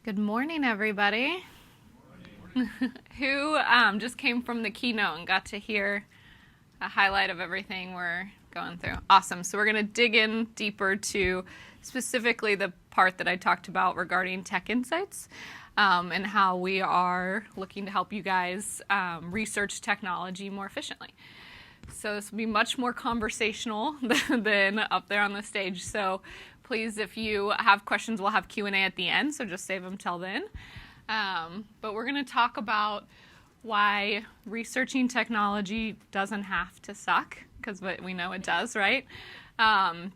Good morning, everybody. Who just came from the keynote and got to hear a highlight of everything we're going through? Awesome. So we're going to dig in deeper to specifically the part that I talked about regarding tech insights and how we are looking to help you guys research technology more efficiently. So this will be much more conversational than up there on the stage. So please, if you have questions, we'll have Q&A at the end, so just save them till then. But we're going to talk about why researching technology doesn't have to suck, because we know it does, right? And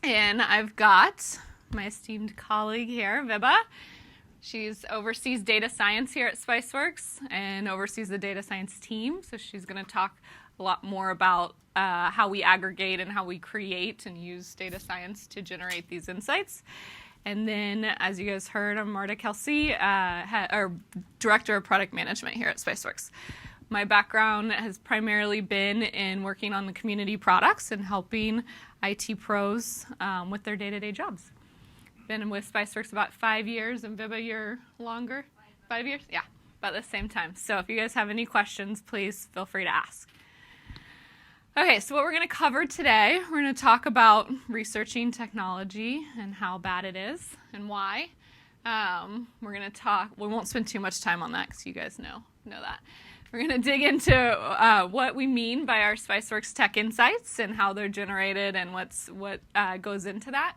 I've got my esteemed colleague here, Vibha. She oversees data science here at Spiceworks and oversees the data science team, so she's going to talk a lot more about how we aggregate and how we create and use data science to generate these insights. And then, as you guys heard, I'm Marta Kelsey, Director of Product Management here at Spiceworks. My background has primarily been in working on the community products and helping IT pros with their day-to-day jobs. Been with Spiceworks about 5 years, and Vibha, you're longer? 5 years? Yeah, about the same time. So if you guys have any questions, please feel free to ask. Okay, so what we're going to cover today, we're going to talk about researching technology and how bad it is and why. We're going to talk, we won't spend too much time on that because you guys know that. We're going to dig into what we mean by our Spiceworks tech insights and how they're generated and what goes into that.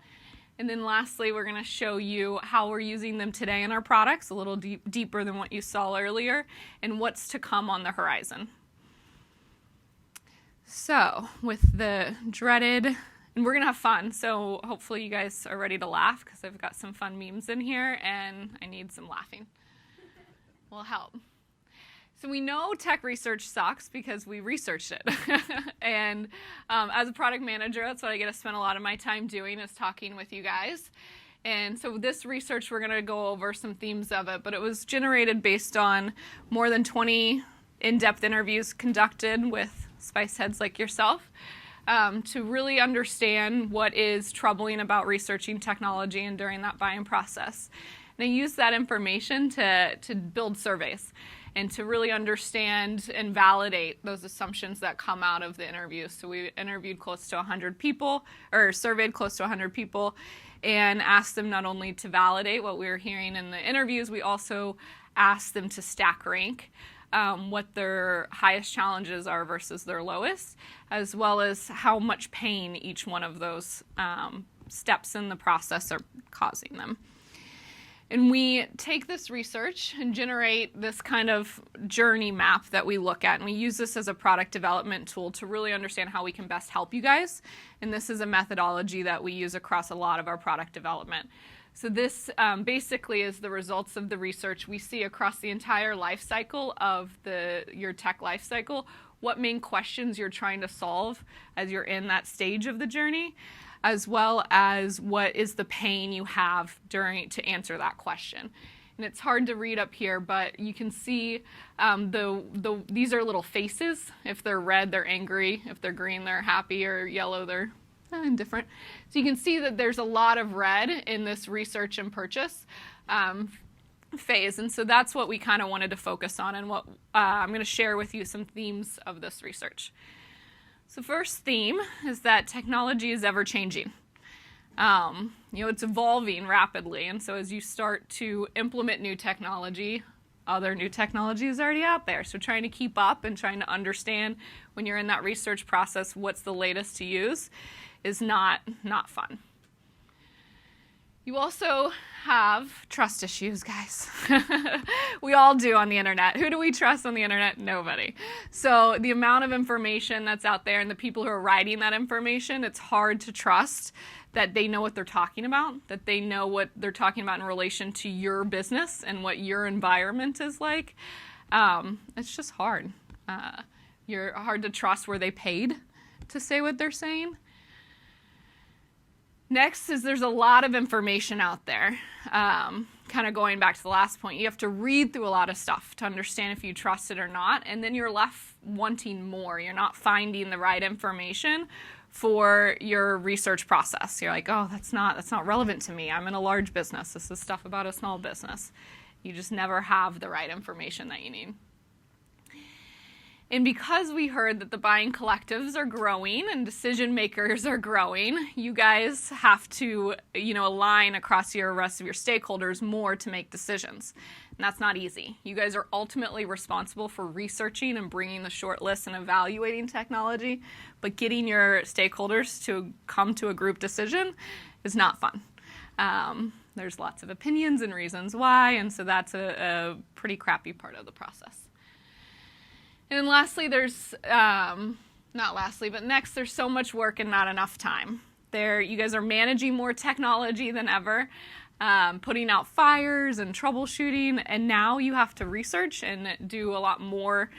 And then lastly, we're going to show you how we're using them today in our products, a little deeper than what you saw earlier, and what's to come on the horizon. So, with the dreaded, and we're going to have fun, so hopefully you guys are ready to laugh because I've got some fun memes in here and I need some laughing. Will help. So we know tech research sucks because we researched it. And as a product manager, that's what I get to spend a lot of my time doing, is talking with you guys. And so this research, we're going to go over some themes of it, but it was generated based on more than 20 in-depth interviews conducted with Spice heads like yourself to really understand what is troubling about researching technology and during that buying process. And I use that information to build surveys and to really understand and validate those assumptions that come out of the interview. So we interviewed close to 100 people, or surveyed close to 100 people, and asked them not only to validate what we were hearing in the interviews, we also asked them to stack rank what their highest challenges are versus their lowest, as well as how much pain each one of those steps in the process are causing them. And we take this research and generate this kind of journey map that we look at, and we use this as a product development tool to really understand how we can best help you guys. And this is a methodology that we use across a lot of our product development. So this basically is the results of the research we see across the entire life cycle of your tech life cycle, what main questions you're trying to solve as you're in that stage of the journey, as well as what is the pain you have to answer that question. And it's hard to read up here, but you can see these are little faces. If they're red, they're angry. If they're green, they're happy, or yellow, they're indifferent. So you can see that there's a lot of red in this research and purchase phase, and so that's what we kind of wanted to focus on, and what I'm going to share with you some themes of this research. So first theme is that technology is ever changing. It's evolving rapidly, and so as you start to implement new technology, other new technology is already out there. So trying to keep up and trying to understand when you're in that research process what's the latest to use is not fun. You also have trust issues, guys. We all do on the internet. Who do we trust on the internet? Nobody. So the amount of information that's out there and the people who are writing that information, it's hard to trust that they know what they're talking about, that they know what they're talking about in relation to your business and what your environment is like. It's just hard. You're hard to trust where they paid to say what they're saying. Next is there's a lot of information out there. Kind of going back to the last point, you have to read through a lot of stuff to understand if you trust it or not, and then you're left wanting more. You're not finding the right information for your research process. You're like, oh, that's not relevant to me. I'm in a large business. This is stuff about a small business. You just never have the right information that you need. And because we heard that the buying collectives are growing and decision makers are growing, you guys have to, align across your rest of your stakeholders more to make decisions. And that's not easy. You guys are ultimately responsible for researching and bringing the short list and evaluating technology, but getting your stakeholders to come to a group decision is not fun. There's lots of opinions and reasons why, and so that's a pretty crappy part of the process. And then lastly, next, there's so much work and not enough time. You guys are managing more technology than ever, putting out fires and troubleshooting, and now you have to research and do a lot more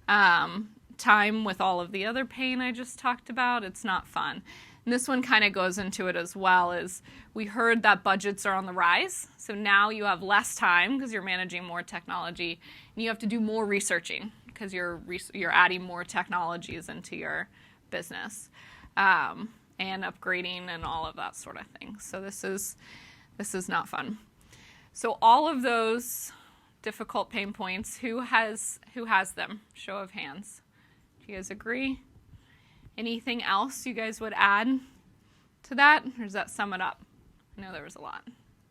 time with all of the other pain I just talked about. It's not fun. And this one kind of goes into it as well, is we heard that budgets are on the rise, so now you have less time because you're managing more technology, and you have to do more researching, because you're adding more technologies into your business and upgrading and all of that sort of thing. So this is not fun. So all of those difficult pain points, who has them? Show of hands. Do you guys agree? Anything else you guys would add to that, or does that sum it up? I know there was a lot.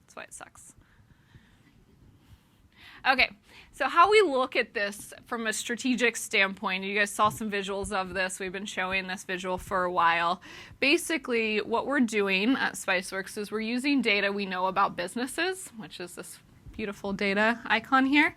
That's why it sucks. Okay, so how we look at this from a strategic standpoint, you guys saw some visuals of this. We've been showing this visual for a while. Basically, what we're doing at Spiceworks is we're using data we know about businesses, which is this beautiful data icon here,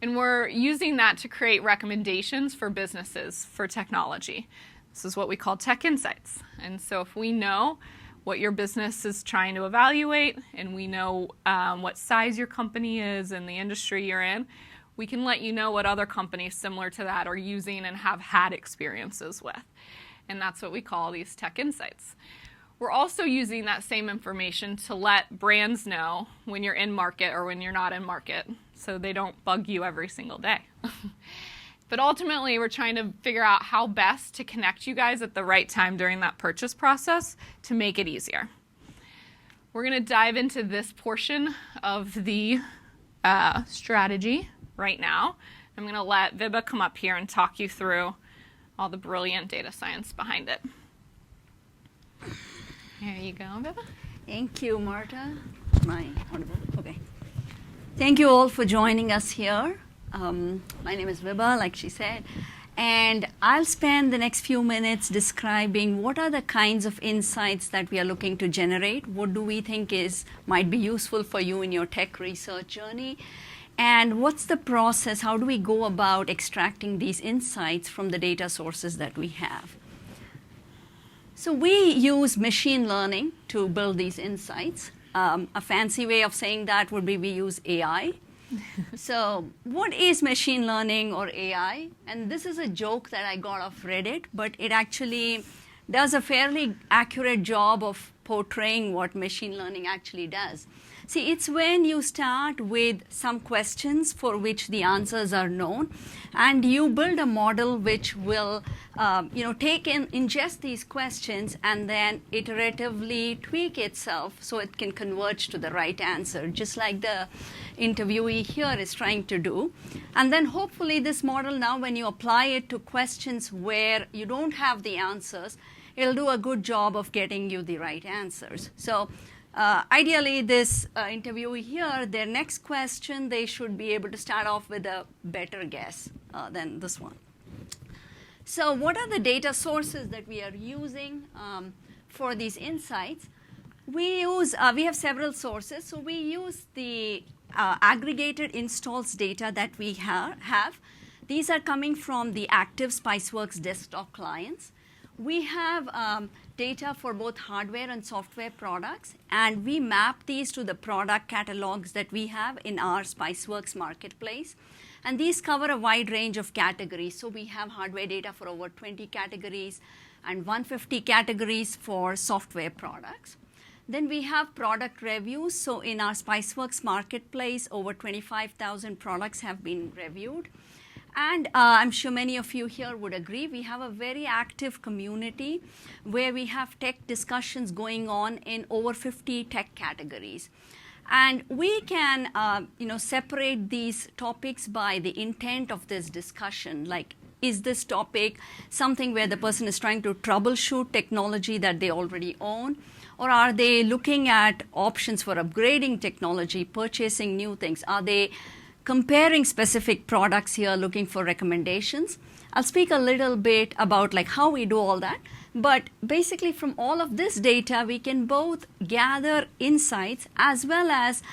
and we're using that to create recommendations for businesses for technology. This is what we call tech insights. And so if we know what your business is trying to evaluate, and we know what size your company is and the industry you're in, we can let you know what other companies similar to that are using and have had experiences with. And that's what we call these tech insights. We're also using that same information to let brands know when you're in market or when you're not in market, so they don't bug you every single day. But ultimately, we're trying to figure out how best to connect you guys at the right time during that purchase process to make it easier. We're going to dive into this portion of the strategy right now. I'm going to let Vibha come up here and talk you through all the brilliant data science behind it. There you go, Vibha. Thank you, Marta. Okay. Thank you all for joining us here. My name is Vibha, like she said, and I'll spend the next few minutes describing what are the kinds of insights that we are looking to generate, what do we think might be useful for you in your tech research journey, and what's the process, how do we go about extracting these insights from the data sources that we have. So we use machine learning to build these insights. A fancy way of saying that would be we use AI. So what is machine learning or AI? And this is a joke that I got off Reddit, but it actually does a fairly accurate job of portraying what machine learning actually does. See, it's when you start with some questions for which the answers are known, and you build a model which will ingest these questions and then iteratively tweak itself so it can converge to the right answer, just like the interviewee here is trying to do. And then hopefully this model now, when you apply it to questions where you don't have the answers, it'll do a good job of getting you the right answers. So ideally, this interviewee here, their next question, they should be able to start off with a better guess than this one. So what are the data sources that we are using for these insights? We have several sources. So we use the aggregated installs data that we have. These are coming from the active Spiceworks desktop clients. We have data for both hardware and software products, and we map these to the product catalogs that we have in our Spiceworks marketplace. And these cover a wide range of categories. So we have hardware data for over 20 categories and 150 categories for software products. Then we have product reviews. So in our Spiceworks marketplace, over 25,000 products have been reviewed. And I'm sure many of you here would agree, we have a very active community where we have tech discussions going on in over 50 tech categories. And we can separate these topics by the intent of this discussion. Like, is this topic something where the person is trying to troubleshoot technology that they already own? Or are they looking at options for upgrading technology, purchasing new things? Are they comparing specific products here, looking for recommendations? I'll speak a little bit about like how we do all that. But basically from all of this data, we can both gather insights as well as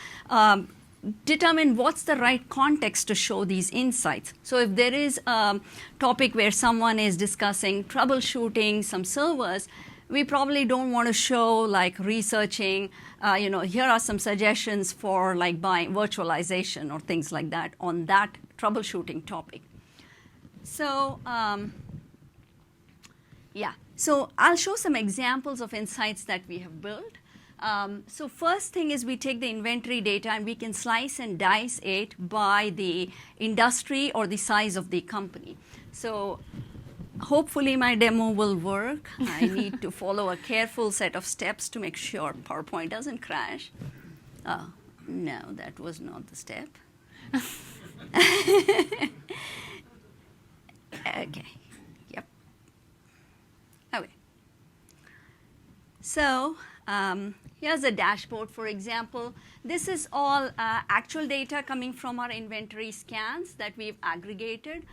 determine what's the right context to show these insights. So if there is a topic where someone is discussing troubleshooting some servers, we probably don't want to show like researching, here are some suggestions for like buying virtualization or things like that on that troubleshooting topic. So so I'll show some examples of insights that we have built. So first thing is we take the inventory data and we can slice and dice it by the industry or the size of the company. So hopefully my demo will work. I need to follow a careful set of steps to make sure PowerPoint doesn't crash. Oh, no, that was not the step. Okay, yep. Okay. So here's a dashboard, for example. This is all actual data coming from our inventory scans that we've aggregated.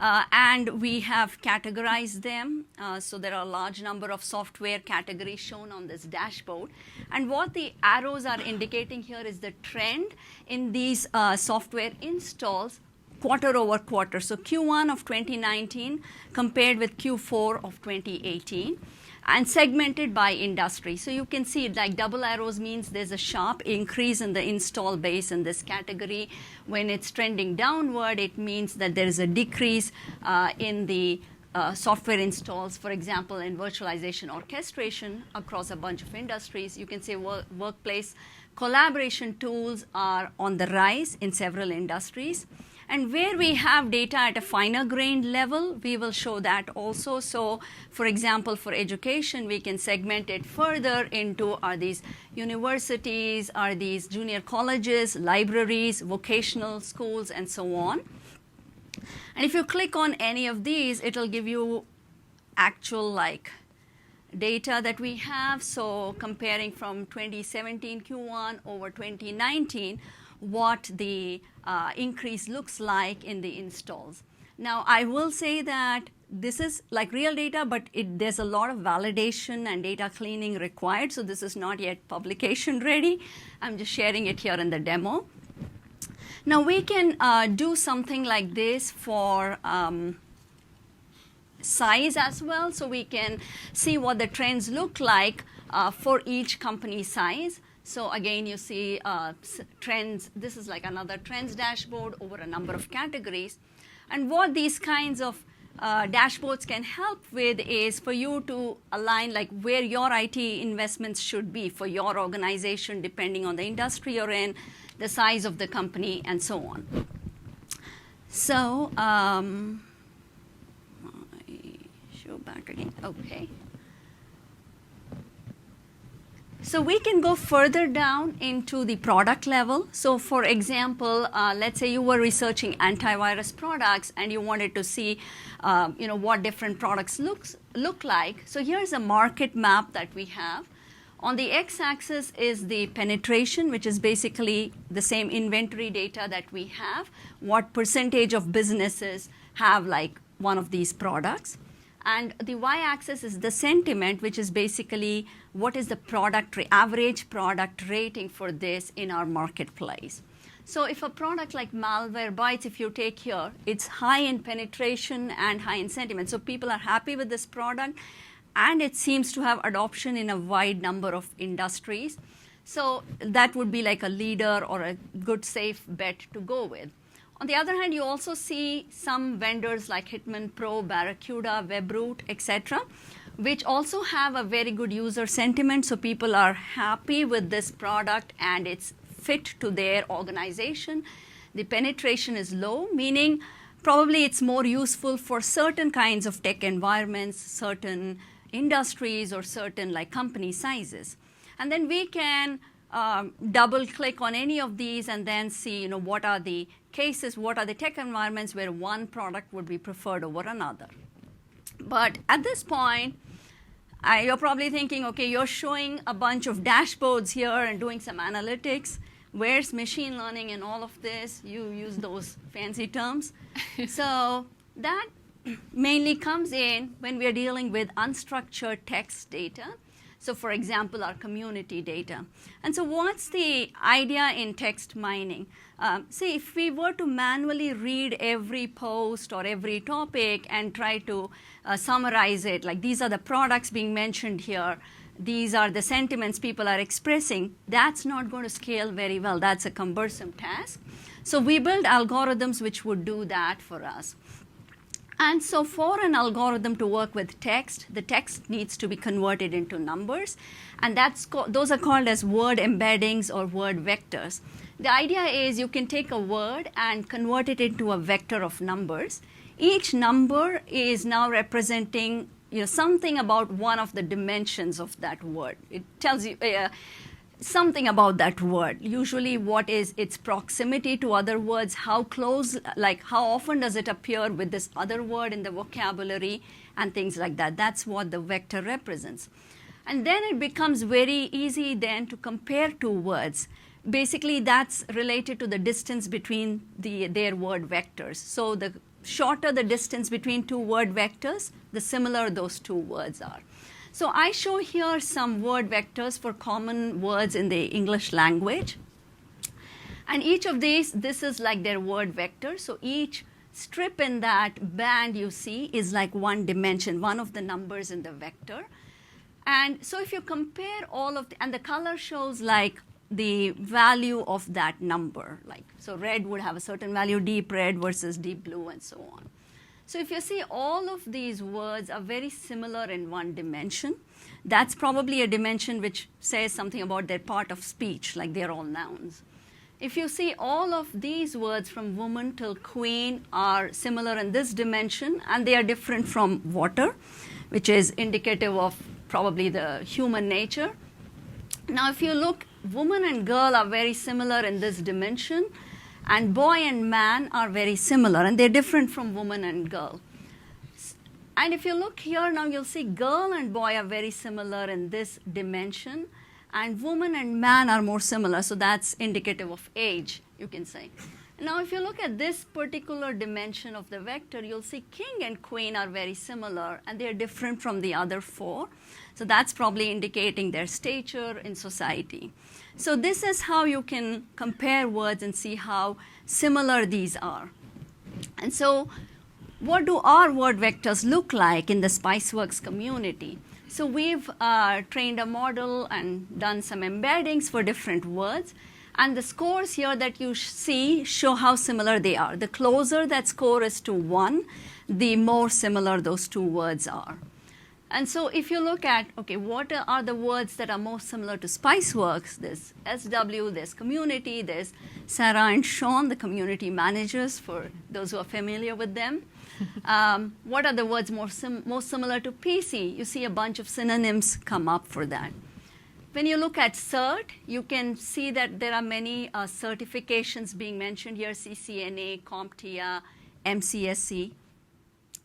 And we have categorized them. So there are a large number of software categories shown on this dashboard. And what the arrows are indicating here is the trend in these software installs quarter over quarter. So Q1 of 2019 compared with Q4 of 2018. And segmented by industry. So you can see like double arrows means there's a sharp increase in the install base in this category. When it's trending downward, it means that there is a decrease in the software installs, for example, in virtualization orchestration across a bunch of industries. You can say workplace collaboration tools are on the rise in several industries. And where we have data at a finer grained level, we will show that also. So, for example, for education, we can segment it further into are these universities, are these junior colleges, libraries, vocational schools, and so on. And if you click on any of these, it'll give you actual like data that we have. So comparing from 2017 Q1 over 2019, what the increase looks like in the installs. Now, I will say that this is like real data, but there's a lot of validation and data cleaning required, so this is not yet publication ready. I'm just sharing it here in the demo. Now, we can do something like this for size as well, so we can see what the trends look like for each company size. So again, you see trends. This is like another trends dashboard over a number of categories. And what these kinds of dashboards can help with is for you to align like where your IT investments should be for your organization, depending on the industry you're in, the size of the company, and so on. So show back again. Okay. So we can go further down into the product level. So for example, let's say you were researching antivirus products and you wanted to see what different products look like. So here's a market map that we have. On the x-axis is the penetration, which is basically the same inventory data that we have. What percentage of businesses have like one of these products. And the y-axis is the sentiment, which is basically what is the average product rating for this in our marketplace. So if a product like Malwarebytes, if you take here, it's high in penetration and high in sentiment. So people are happy with this product, and it seems to have adoption in a wide number of industries. So that would be like a leader or a good, safe bet to go with. On the other hand, you also see some vendors like Hitman Pro, Barracuda, Webroot, etc., which also have a very good user sentiment. So people are happy with this product and it's fit to their organization. The penetration is low, meaning probably it's more useful for certain kinds of tech environments, certain industries, or certain like company sizes. And then we can double click on any of these and then see what are the cases, what are the tech environments where one product would be preferred over another. But at this point, you're probably thinking, okay, you're showing a bunch of dashboards here and doing some analytics. Where's machine learning in all of this? You use those fancy terms. So that mainly comes in when we are dealing with unstructured text data. So for example, our community data. And so what's the idea in text mining? See, if we were to manually read every post or every topic and try to summarize it, like these are the products being mentioned here, these are the sentiments people are expressing, that's not going to scale very well. That's a cumbersome task. So we build algorithms which would do that for us. And so for an algorithm to work with text, the text needs to be converted into numbers. And those are called as word embeddings or word vectors. The idea is you can take a word and convert it into a vector of numbers. Each number is now representing something about one of the dimensions of that word. It tells you something about that word. Usually what is its proximity to other words, how close, like how often does it appear with this other word in the vocabulary, and things like that. That's what the vector represents. And then it becomes very easy then to compare two words. Basically, that's related to the distance between their word vectors. So the shorter the distance between two word vectors, the similar those two words are. So I show here some word vectors for common words in the English language. And each of these, this is like their word vector. So each strip in that band you see is like one dimension, one of the numbers in the vector. And so if you compare all of and the color shows like the value of that number. So red would have a certain value, deep red versus deep blue, and so on. So if you see all of these words are very similar in one dimension, that's probably a dimension which says something about their part of speech, like they're all nouns. If you see all of these words from woman till queen are similar in this dimension, and they are different from water, which is indicative of probably the human nature. Now if you look, woman and girl are very similar in this dimension, and boy and man are very similar, and they're different from woman and girl. And if you look here now, you'll see girl and boy are very similar in this dimension, and woman and man are more similar, so that's indicative of age, you can say. Now if you look at this particular dimension of the vector, you'll see king and queen are very similar, and they're different from the other four. So that's probably indicating their stature in society. So this is how you can compare words and see how similar these are. And so what do our word vectors look like in the Spiceworks community? So we've trained a model and done some embeddings for different words. And the scores here that you see show how similar they are. The closer that score is to 1, the more similar those two words are. And so if you look at, okay, what are the words that are most similar to Spiceworks? There's SW, there's community, there's Sarah and Sean, the community managers, for those who are familiar with them. What are the words most similar to PC? You see a bunch of synonyms come up for that. When you look at cert, you can see that there are many certifications being mentioned here, CCNA, CompTIA, MCSC.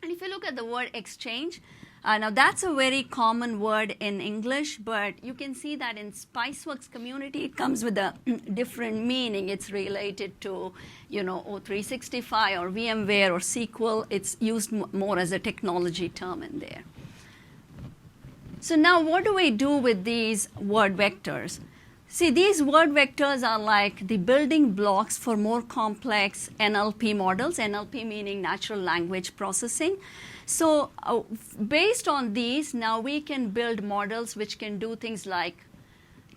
And if you look at the word exchange, now that's a very common word in English, but you can see that in Spiceworks community, it comes with a different meaning. It's related to, O365 or VMware or SQL. It's used more as a technology term in there. So now what do we do with these word vectors? See, these word vectors are like the building blocks for more complex NLP models, NLP meaning natural language processing. So based on these, now we can build models which can do things like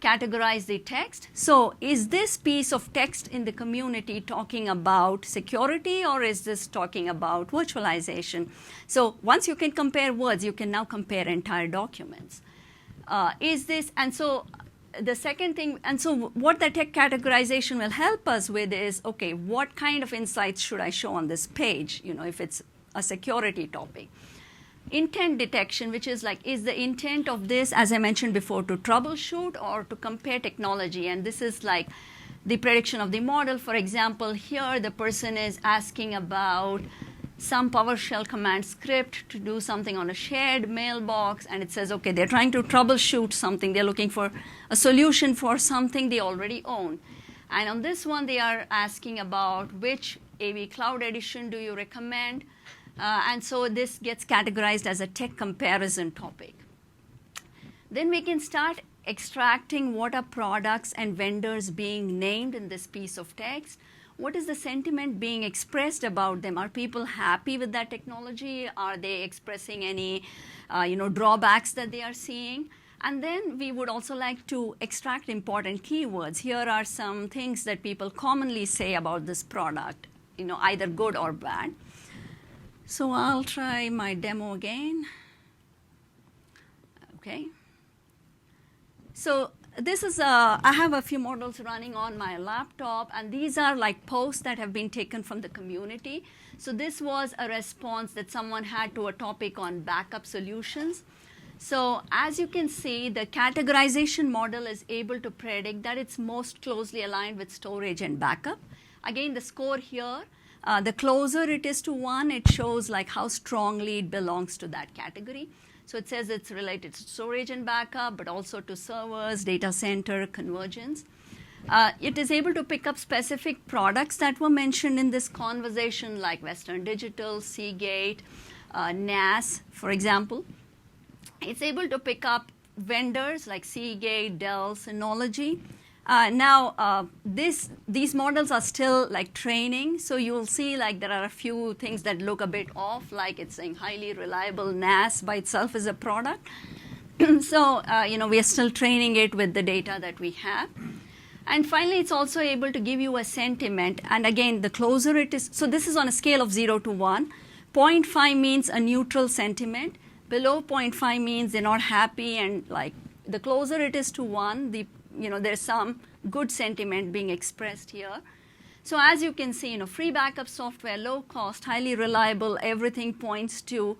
categorize the text. So is this piece of text in the community talking about security, or is this talking about virtualization? So once you can compare words, you can now compare entire documents. And so the second thing, and so what the tech categorization will help us with is, okay, what kind of insights should I show on this page, if it's a security topic. Intent detection, which is like, is the intent of this, as I mentioned before, to troubleshoot or to compare technology? And this is like the prediction of the model. For example, here the person is asking about some PowerShell command script to do something on a shared mailbox, and it says, okay, they're trying to troubleshoot something. They're looking for a solution for something they already own. And on this one, they are asking about which AV Cloud Edition do you recommend? And so this gets categorized as a tech comparison topic. Then we can start extracting what are products and vendors being named in this piece of text. What is the sentiment being expressed about them? Are people happy with that technology? Are they expressing any drawbacks that they are seeing? And then we would also like to extract important keywords. Here are some things that people commonly say about this product, either good or bad. So I'll try my demo again. Okay. So this is I have a few models running on my laptop, and these are like posts that have been taken from the community. So this was a response that someone had to a topic on backup solutions. So as you can see, the categorization model is able to predict that it's most closely aligned with storage and backup. Again, the score here, the closer it is to 1, it shows like how strongly it belongs to that category. So it says it's related to storage and backup, but also to servers, data center, convergence. It is able to pick up specific products that were mentioned in this conversation, like Western Digital, Seagate, NAS, for example. It's able to pick up vendors like Seagate, Dell, Synology. Now, these models are still like training, so you'll see like there are a few things that look a bit off, like it's saying highly reliable NAS by itself is a product. So, we are still training it with the data that we have. And finally, it's also able to give you a sentiment. And again, the closer it is, so this is on a scale of 0 to 1. 0.5 means a neutral sentiment. Below 0.5 means they're not happy, and like the closer it is to 1, there's some good sentiment being expressed here. So as you can see, free backup software, low cost, highly reliable, everything points to,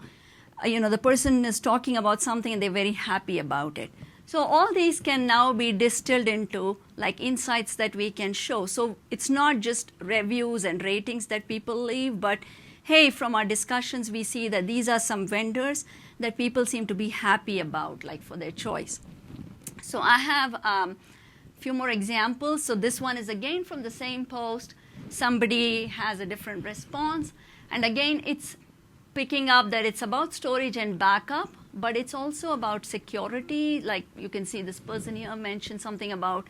the person is talking about something and they're very happy about it. So all these can now be distilled into like insights that we can show. So it's not just reviews and ratings that people leave, but hey, from our discussions, we see that these are some vendors that people seem to be happy about, like for their choice. So I have a few more examples. So this one is again from the same post. Somebody has a different response. And again, it's picking up that it's about storage and backup, but it's also about security. Like you can see this person here mentioned something about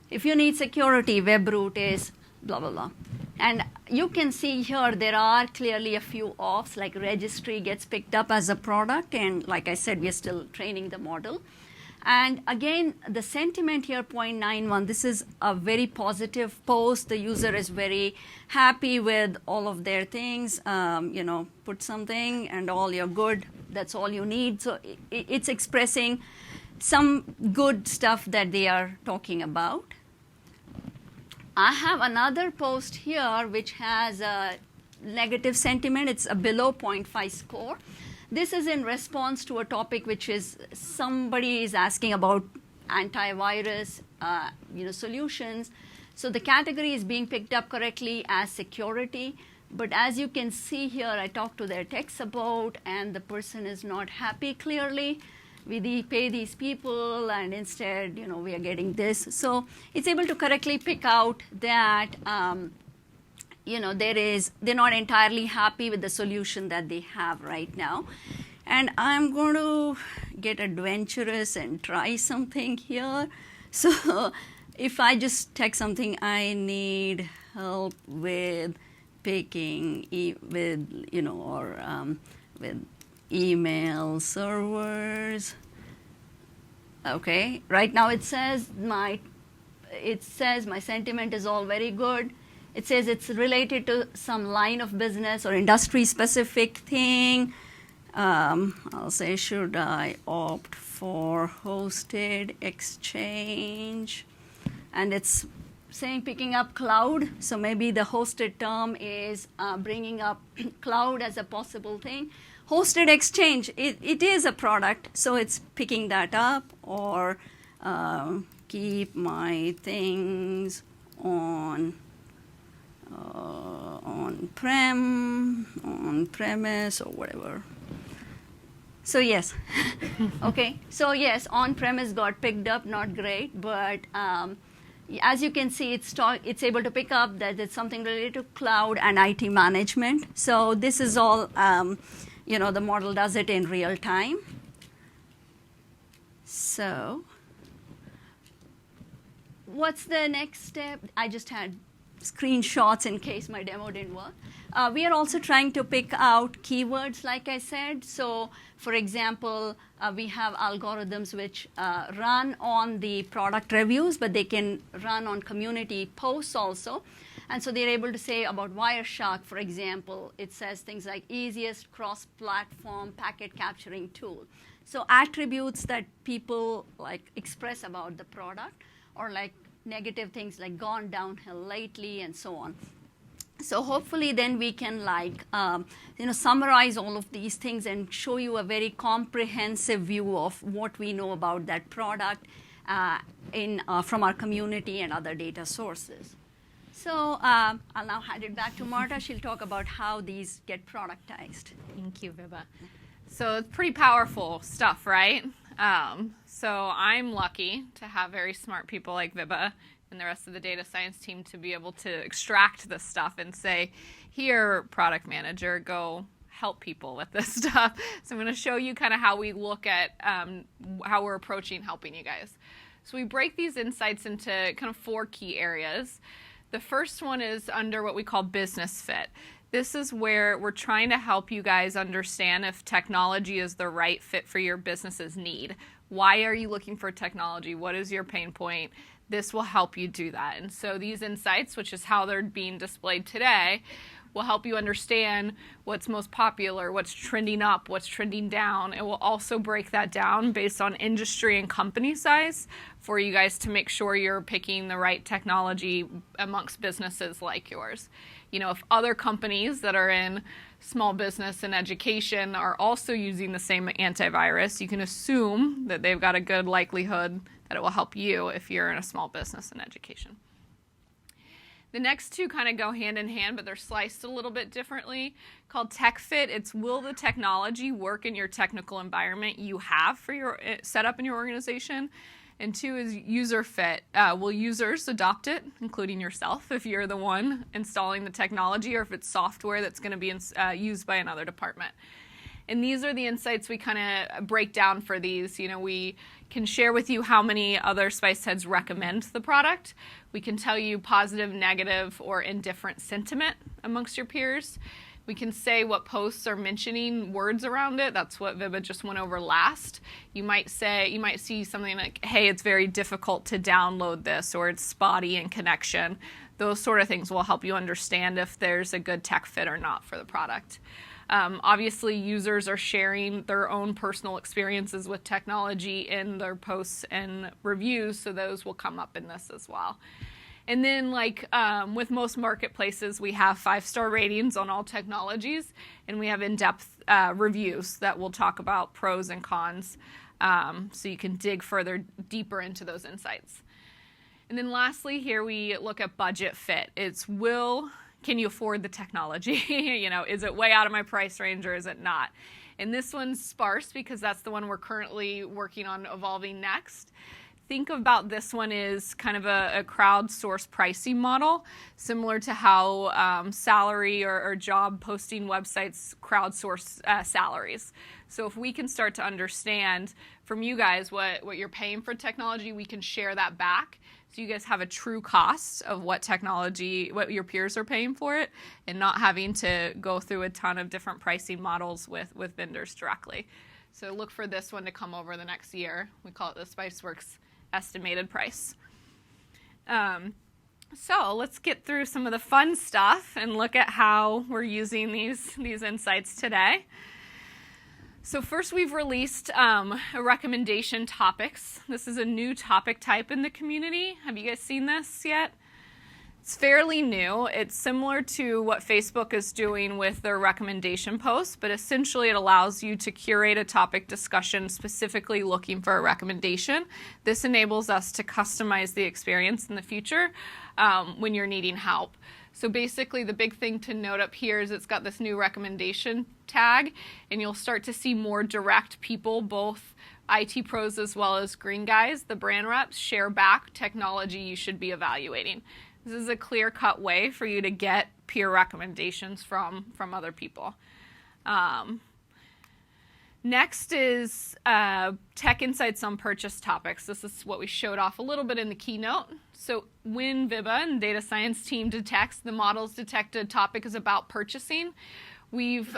if you need security, webroot is blah, blah, blah. And you can see here there are clearly a few offs, like registry gets picked up as a product. And like I said, we're still training the model. And again, the sentiment here, 0.91, this is a very positive post. The user is very happy with all of their things. Put something and all you're good. That's all you need. So it's expressing some good stuff that they are talking about. I have another post here which has a negative sentiment. It's a below 0.5 score. This is in response to a topic which is somebody is asking about antivirus solutions. So the category is being picked up correctly as security. But as you can see here, I talked to their tech support, and the person is not happy clearly. We pay these people, and instead, we are getting this. So it's able to correctly pick out that, they're not entirely happy with the solution that they have right now. And I'm going to get adventurous and try something here. So if I just text something, I need help with picking, with email servers. Okay, right now it says my sentiment is all very good. It says it's related to some line of business or industry specific thing. I'll say, should I opt for hosted exchange? And it's saying picking up cloud. So maybe the hosted term is bringing up cloud as a possible thing. Hosted exchange, it is a product, so it's picking that up. Or keep my things on on-premise or whatever. So yes, okay. So yes, on-premise got picked up, not great, but as you can see, it's able to pick up that it's something related to cloud and IT management. So this is all, the model does it in real time. So what's the next step? I just had screenshots in case my demo didn't work. We are also trying to pick out keywords, like I said. So, for example, we have algorithms which run on the product reviews, but they can run on community posts also. And so they're able to say about Wireshark, for example, it says things like easiest cross-platform packet capturing tool. So attributes that people express about the product, or negative things like gone downhill lately and so on. So hopefully then we can summarize all of these things and show you a very comprehensive view of what we know about that product from our community and other data sources. So I'll now hand it back to Marta. She'll talk about how these get productized. Thank you, Vibha. So it's pretty powerful stuff, right? So I'm lucky to have very smart people like Vibha and the rest of the data science team to be able to extract this stuff and say, here, product manager, go help people with this stuff. So I'm going to show you kind of how we look at how we're approaching helping you guys. So we break these insights into kind of 4 key areas. The first one is under what we call business fit. This is where we're trying to help you guys understand if technology is the right fit for your business's need. Why are you looking for technology? What is your pain point? This will help you do that. And so these insights, which is how they're being displayed today, will help you understand what's most popular, what's trending up, what's trending down. It will also break that down based on industry and company size for you guys to make sure you're picking the right technology amongst businesses like yours. If other companies that are in small business and education are also using the same antivirus, you can assume that they've got a good likelihood that it will help you if you're in a small business and education. The next 2 kind of go hand in hand, but they're sliced a little bit differently. Called tech fit, it's will the technology work in your technical environment you have for your setup in your organization? And 2 is user fit. Will users adopt it, including yourself, if you're the one installing the technology, or if it's software that's going to be used by another department? And these are the insights we kind of break down for these. We can share with you how many other Spice Heads recommend the product. We can tell you positive, negative, or indifferent sentiment amongst your peers. We can say what posts are mentioning words around it. That's what Vibha just went over last. You might see something like, hey, it's very difficult to download this, or it's spotty in connection. Those sort of things will help you understand if there's a good tech fit or not for the product. Obviously, users are sharing their own personal experiences with technology in their posts and reviews, so those will come up in this as well. And then, with most marketplaces, we have 5-star ratings on all technologies, and we have in-depth reviews that will talk about pros and cons, so you can dig deeper into those insights. And then lastly, here we look at budget fit. Can you afford the technology? Is it way out of my price range or is it not? And this one's sparse because that's the one we're currently working on evolving next. Think about this one as kind of a crowdsourced pricing model, similar to how salary or job posting websites crowdsource salaries. So if we can start to understand from you guys what you're paying for technology, we can share that back. So you guys have a true cost of what your peers are paying for it, and not having to go through a ton of different pricing models with vendors directly. So look for this one to come over the next year. We call it the SpiceWorks estimated price. So let's get through some of the fun stuff and look at how we're using these insights today. So first we've released a recommendation topics. This is a new topic type in the community. Have you guys seen this yet? It's fairly new. It's similar to what Facebook is doing with their recommendation posts, but essentially it allows you to curate a topic discussion specifically looking for a recommendation. This enables us to customize the experience in the future when you're needing help. So basically the big thing to note up here is it's got this new recommendation tag, and you'll start to see more direct people, both IT pros as well as green guys, the brand reps, share back technology you should be evaluating. This is a clear-cut way for you to get peer recommendations from other people. Next is tech insights on purchase topics. This is what we showed off a little bit in the keynote. So when Viba and data science team detects, the models detect a topic is about purchasing, we've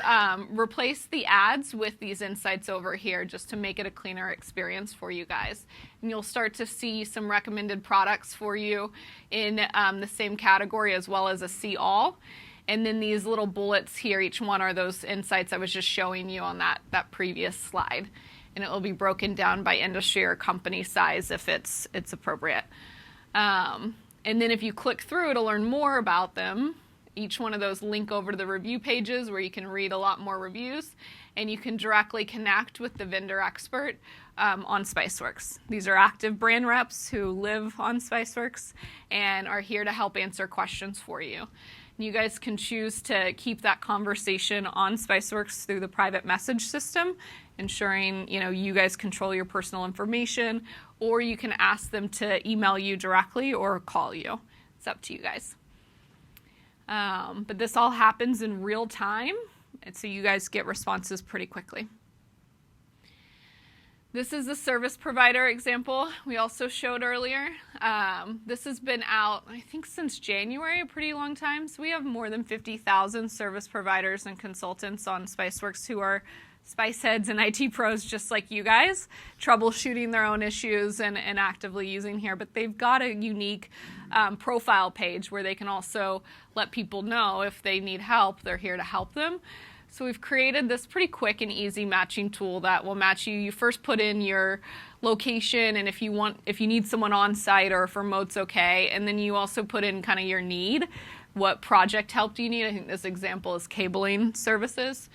replaced the ads with these insights over here just to make it a cleaner experience for you guys. And you'll start to see some recommended products for you in the same category as well as a see all. And then these little bullets here, each one are those insights I was just showing you on that previous slide. And it will be broken down by industry or company size if it's appropriate. And then if you click through to learn more about them, each one of those link over to the review pages where you can read a lot more reviews, and you can directly connect with the vendor expert on Spiceworks. These are active brand reps who live on Spiceworks and are here to help answer questions for you. You guys can choose to keep that conversation on Spiceworks through the private message system, ensuring you guys control your personal information, or you can ask them to email you directly or call you. It's up to you guys. But this all happens in real time, and so you guys get responses pretty quickly. This is the service provider example we also showed earlier. This has been out, I think, since January, a pretty long time. So we have more than 50,000 service providers and consultants on Spiceworks who are Spice heads and IT pros just like you guys, troubleshooting their own issues and actively using here. But they've got a unique profile page where they can also let people know if they need help, they're here to help them. So we've created this pretty quick and easy matching tool that will match you. You first put in your location and if you need someone on site or if remote's okay, and then you also put in kind of your need, what project help do you need. I think this example is cabling services.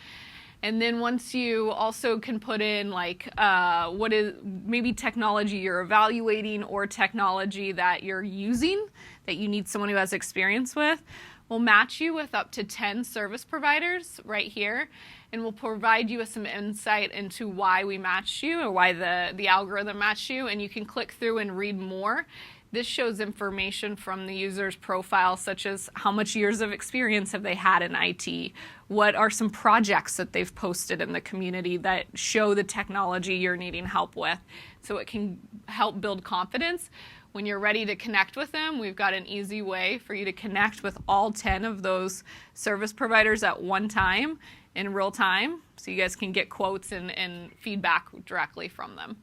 And then once you also can put in like what is maybe technology you're evaluating or technology that you're using that you need someone who has experience with, we'll match you with up to 10 service providers right here, and we'll provide you with some insight into why we matched you or why the algorithm matched you, and you can click through and read more. This shows information from the user's profile, such as how much years of experience have they had in IT, what are some projects that they've posted in the community that show the technology you're needing help with, so it can help build confidence. When you're ready to connect with them, we've got an easy way for you to connect with all 10 of those service providers at one time in real time, so you guys can get quotes and feedback directly from them.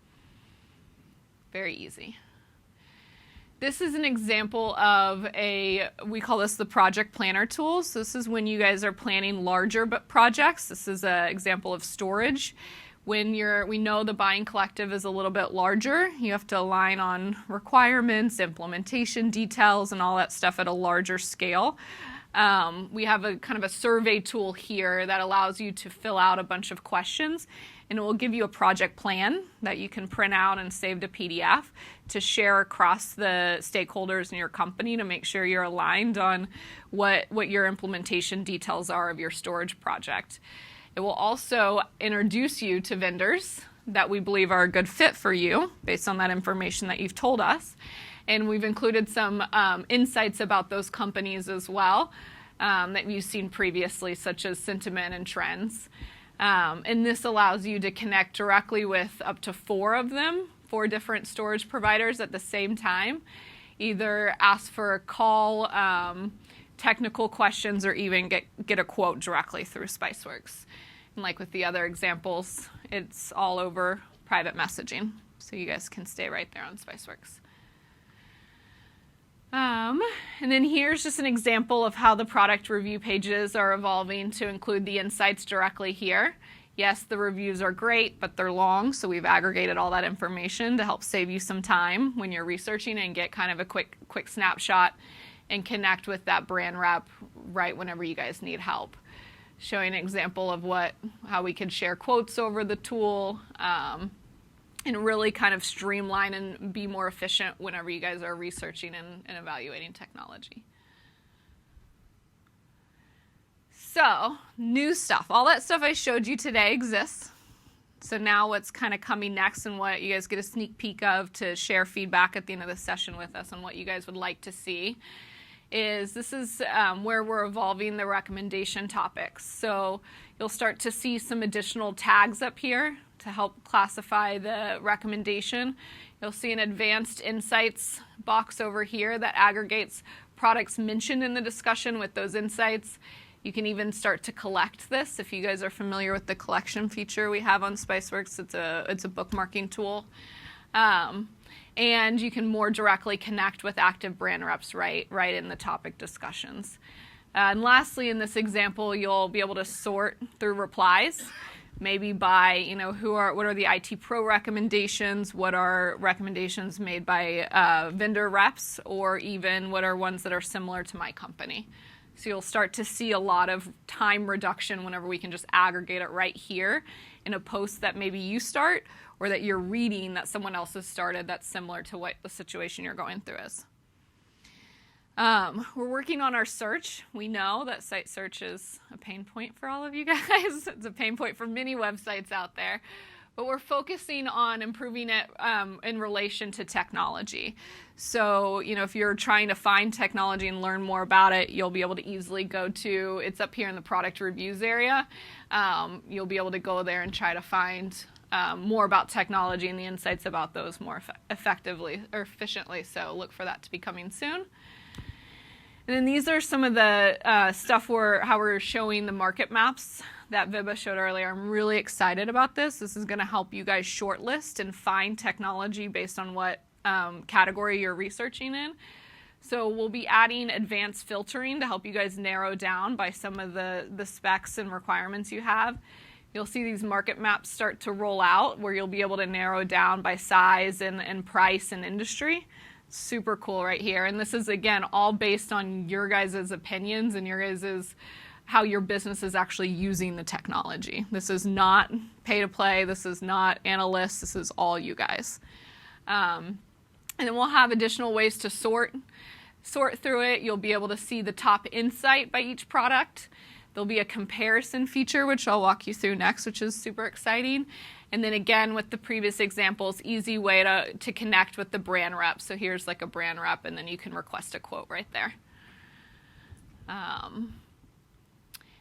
Very easy. This is an example of we call this the project planner tool. So this is when you guys are planning larger projects. This is an example of storage. When we know the buying collective is a little bit larger, you have to align on requirements, implementation details, and all that stuff at a larger scale. We have a kind of a survey tool here that allows you to fill out a bunch of questions, and it will give you a project plan that you can print out and save to PDF to share across the stakeholders in your company to make sure you're aligned on what your implementation details are of your storage project. It will also introduce you to vendors that we believe are a good fit for you based on that information that you've told us. And we've included some insights about those companies as well that you've seen previously, such as sentiment and trends. And this allows you to connect directly with up to 4 of them, 4 different storage providers at the same time. Either ask for a call, technical questions, or even get a quote directly through Spiceworks. And like with the other examples, it's all over private messaging, so you guys can stay right there on Spiceworks. And then here's just an example of how the product review pages are evolving to include the insights directly here. Yes, the reviews are great, but they're long, so we've aggregated all that information to help save you some time when you're researching and get kind of a quick snapshot and connect with that brand rep right whenever you guys need help. Showing an example of how we could share quotes over the tool, and really kind of streamline and be more efficient whenever you guys are researching and evaluating technology. So, new stuff. All that stuff I showed you today exists. So now what's kind of coming next and what you guys get a sneak peek of to share feedback at the end of the session with us on what you guys would like to see is where we're evolving the recommendation topics. So you'll start to see some additional tags up here to help classify the recommendation. You'll see an advanced insights box over here that aggregates products mentioned in the discussion with those insights. You can even start to collect this. If you guys are familiar with the collection feature we have on Spiceworks, it's a bookmarking tool. And you can more directly connect with active brand reps right in the topic discussions. And lastly, in this example, you'll be able to sort through replies, maybe by what are the IT Pro recommendations, what are recommendations made by vendor reps, or even what are ones that are similar to my company. So you'll start to see a lot of time reduction whenever we can just aggregate it right here in a post that maybe you start or that you're reading that someone else has started that's similar to what the situation you're going through is. We're working on our search. We know that site search is a pain point for all of you guys. It's a pain point for many websites out there. But we're focusing on improving it in relation to technology. So, if you're trying to find technology and learn more about it, you'll be able to easily go to, it's up here in the product reviews area. You'll be able to go there and try to find more about technology and the insights about those more effectively or efficiently. So look for that to be coming soon. And then these are some of the how we're showing the market maps that Vibha showed earlier. I'm really excited about this. This is going to help you guys shortlist and find technology based on what category you're researching in. So we'll be adding advanced filtering to help you guys narrow down by some of the specs and requirements you have. You'll see these market maps start to roll out where you'll be able to narrow down by size and price and industry. Super cool right here. And this is, again, all based on your guys' opinions and your guys' how your business is actually using the technology. This is not pay to play. This is not analysts. This is all you guys. And then we'll have additional ways to sort through it. You'll be able to see the top insight by each product. There'll be a comparison feature, which I'll walk you through next, which is super exciting. And then again, with the previous examples, easy way to connect with the brand rep. So here's like a brand rep, and then you can request a quote right there.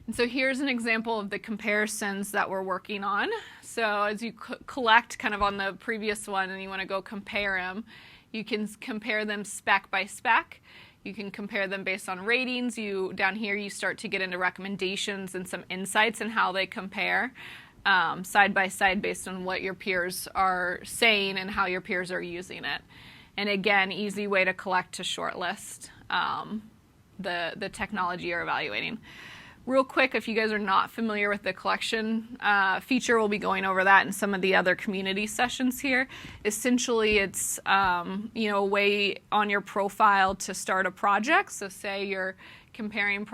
And so here's an example of the comparisons that we're working on. So as you collect kind of on the previous one and you want to go compare them, you can compare them spec by spec. You can compare them based on ratings. Down here, you start to get into recommendations and some insights and how they compare side by side based on what your peers are saying and how your peers are using it. And again, easy way to collect to shortlist the technology you're evaluating. Real quick, if you guys are not familiar with the collection feature, we'll be going over that in some of the other community sessions here. Essentially, it's a way on your profile to start a project. So say you're comparing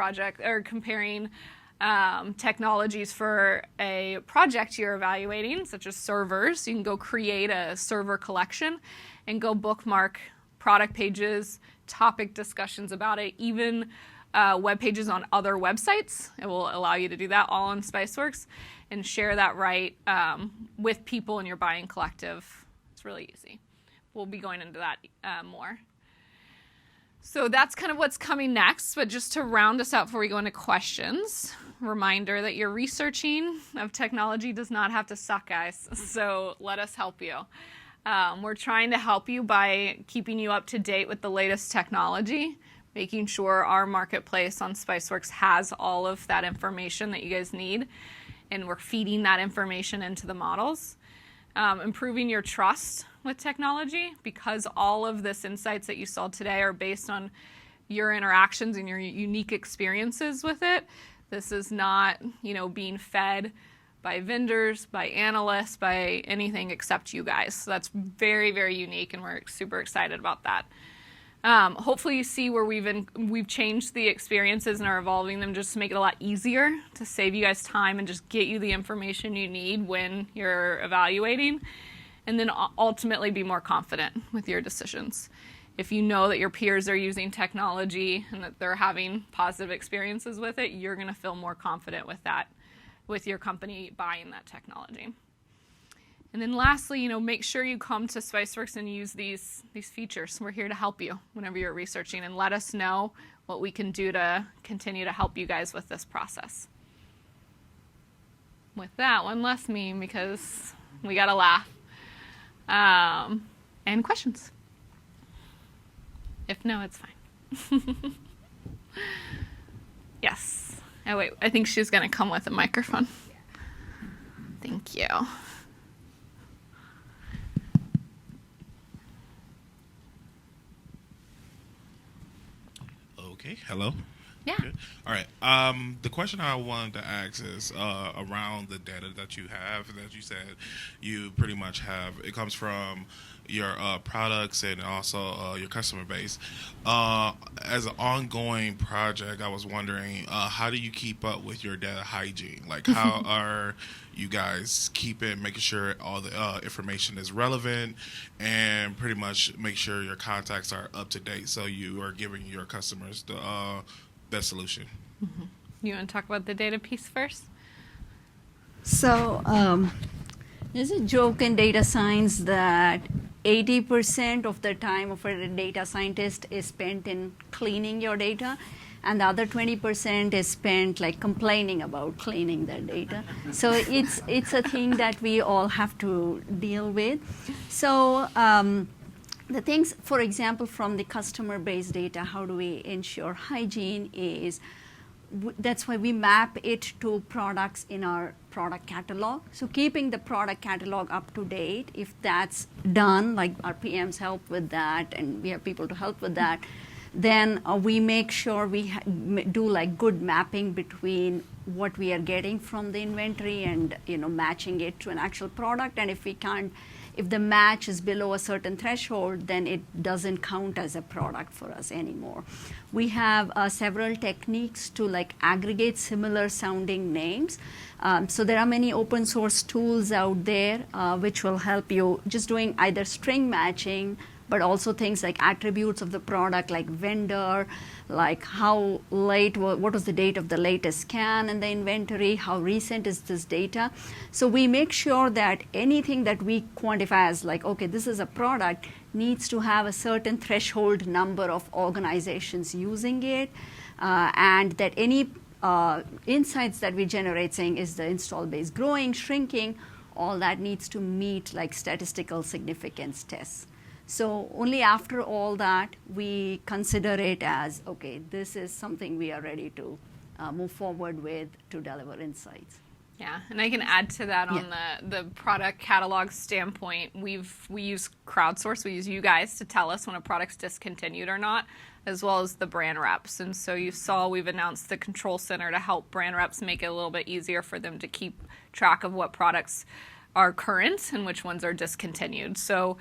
technologies for a project you're evaluating, such as servers. You can go create a server collection and go bookmark product pages, topic discussions about it, even web pages on other websites. It will allow you to do that all on Spiceworks and share that with people in your buying collective. It's really easy. We'll be going into that more. So that's kind of what's coming next, but just to round us out before we go into questions, reminder that your researching of technology does not have to suck, guys. So let us help you. We're trying to help you by keeping you up to date with the latest technology, making sure our marketplace on Spiceworks has all of that information that you guys need, and we're feeding that information into the models. Improving your trust with technology, because all of this insights that you saw today are based on your interactions and your unique experiences with it. This is not, being fed by vendors, by analysts, by anything except you guys. So that's very, very unique, and we're super excited about that. Hopefully you see where we've changed the experiences and are evolving them just to make it a lot easier to save you guys time and just get you the information you need when you're evaluating, and then ultimately be more confident with your decisions. If you know that your peers are using technology and that they're having positive experiences with it, you're going to feel more confident with that, with your company buying that technology. And then lastly, make sure you come to Spiceworks and use these features. We're here to help you whenever you're researching, and let us know what we can do to continue to help you guys with this process. With that, one less meme because we got to laugh. And questions? If no, it's fine. Yes. Oh, wait. I think she's going to come with a microphone. Thank you. Okay. Hello. Yeah. Good. All right. The question I wanted to ask is around the data that you have, that you said you pretty much have. It comes from your products and also your customer base. As an ongoing project, I was wondering, how do you keep up with your data hygiene? Like, how are you guys making sure all the information is relevant, and pretty much make sure your contacts are up to date so you are giving your customers the best solution? Mm-hmm. You want to talk about the data piece first? So there's a joke in data science that 80% of the time of a data scientist is spent in cleaning your data, and the other 20% is spent like complaining about cleaning their data. So it's a thing that we all have to deal with. So the things, for example, from the customer-based data, how do we ensure hygiene is, that's why we map it to products in our product catalog. So keeping the product catalog up to date, if that's done, like our PMs help with that, and we have people to help with that, then we make sure we do like good mapping between what we are getting from the inventory and matching it to an actual product. And if the match is below a certain threshold, then it doesn't count as a product for us anymore. We have several techniques to like aggregate similar sounding names. So there are many open source tools out there which will help you just doing either string matching, but also things like attributes of the product, like vendor, like how late, what was the date of the latest scan in the inventory, how recent is this data. So we make sure that anything that we quantify as like, okay, this is a product, needs to have a certain threshold number of organizations using it, and that any insights that we generate saying, is the install base growing, shrinking, all that needs to meet like statistical significance tests. So only after all that, we consider it as, okay, this is something we are ready to move forward with to deliver insights. Yeah, and I can add to that on the product catalog standpoint. We use crowdsource. We use you guys to tell us when a product's discontinued or not, as well as the brand reps. And so you saw we've announced the control center to help brand reps make it a little bit easier for them to keep track of what products are current and which ones are discontinued. So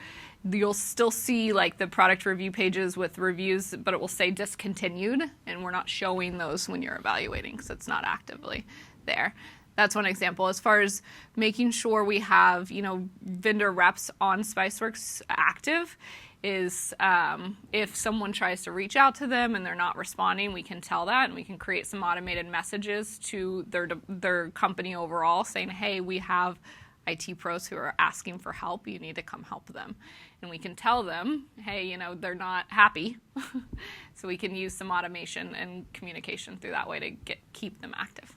you'll still see like the product review pages with reviews, but it will say discontinued, and we're not showing those when you're evaluating because it's not actively there. That's one example. As far as making sure we have, vendor reps on Spiceworks active is if someone tries to reach out to them and they're not responding, we can tell that, and we can create some automated messages to their company overall saying, hey, we have IT pros who are asking for help. You need to come help them. And we can tell them, hey, they're not happy. So we can use some automation and communication through that way to keep them active.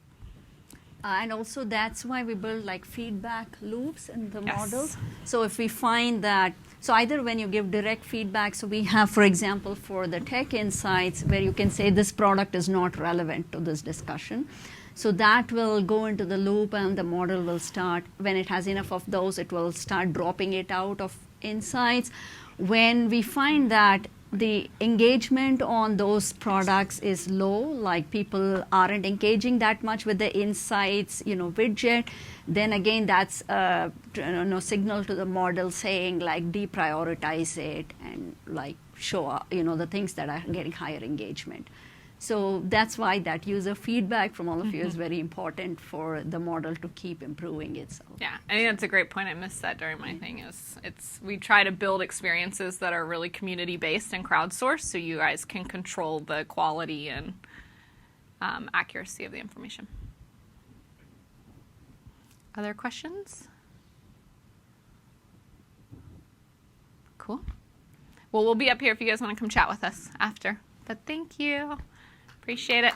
And also that's why we build like feedback loops in the models. So if we find that, so either when you give direct feedback, so we have, for example, for the tech insights where you can say this product is not relevant to this discussion. So that will go into the loop, and the model will start, when it has enough of those, it will start dropping it out of insights. When we find that the engagement on those products is low, like people aren't engaging that much with the insights, widget, then again, that's a signal to the model saying like deprioritize it and like show the things that are getting higher engagement. So that's why that user feedback from all of you is very important for the model to keep improving itself. Yeah, I think that's a great point. I missed that during my thing. We try to build experiences that are really community based and crowdsourced, so you guys can control the quality and accuracy of the information. Other questions? Cool. Well, we'll be up here if you guys want to come chat with us after. But thank you. Appreciate it.